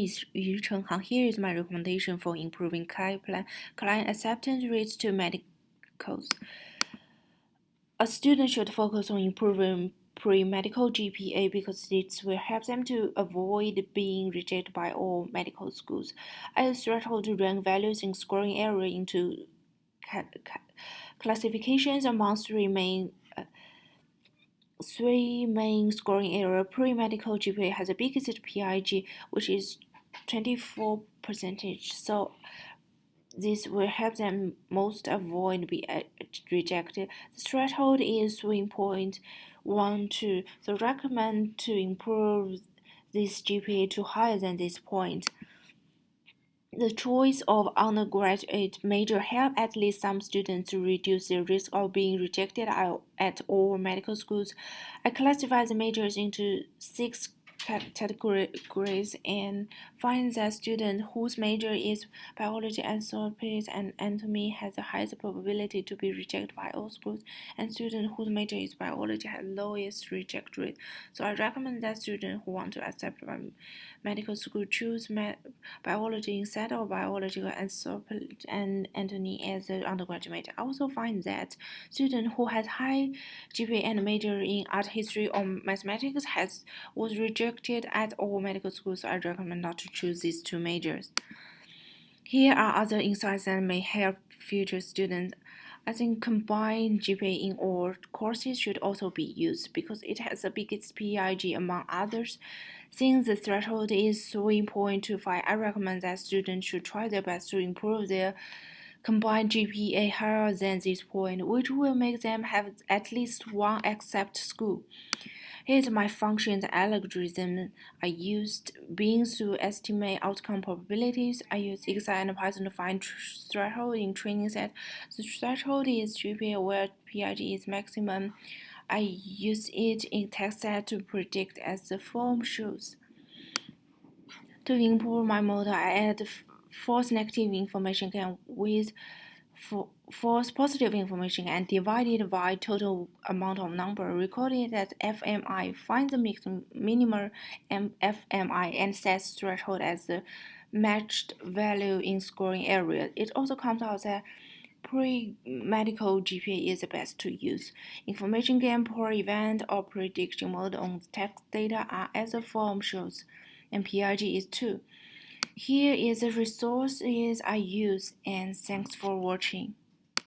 is Yucheng. Here is my recommendation for improving client acceptance rates to medicals. A student should focus on improving pre-medical GPA because this will help them to avoid being rejected by all medical schools. A threshold to rank values in scoring area into classifications among three main scoring area. Pre-medical GPA has the biggest PIG, which is 24 percentage. So this will help them most avoid being rejected. The threshold is 3.12, so recommend to improve this GPA to higher than this point. The choice of undergraduate major help at least some students to reduce their risk of being rejected at all medical schools. I classify the majors into 6 categories and find that student whose major is biology, anthropology, and anatomy has the highest probability to be rejected by all schools, and student whose major is biology has lowest reject rate. So I recommend that students who want to accept by medical school choose biology instead of biological anthropology and anatomy as the undergraduate. I also find that student who has high GPA and major in art history or mathematics was rejected at all medical schools, so I recommend not to choose these two majors. Here are other insights that may help future students. I think combined GPA in all courses should also be used because it has the biggest PIG among others. Since the threshold is 3.25, I recommend that students should try their best to improve their combined GPA higher than this point, which will make them have at least one accept school. Here's my function algorithm I used. Being to estimate outcome probabilities, I use Excel and Python to find threshold in training set. The threshold is GPA where PIG is maximum. I use it in text set to predict as the form shows. To improve my model, I add false negative information with false positive information and divide it by total amount of number recorded as FMI. Find the minimal FMI and sets threshold as the matched value in scoring area. It also comes out that pre-medical GPA is the best to use. Information gain per event or prediction mode on text data are as the form shows, and PIG is 2. Here is the resources I use, and thanks for watching.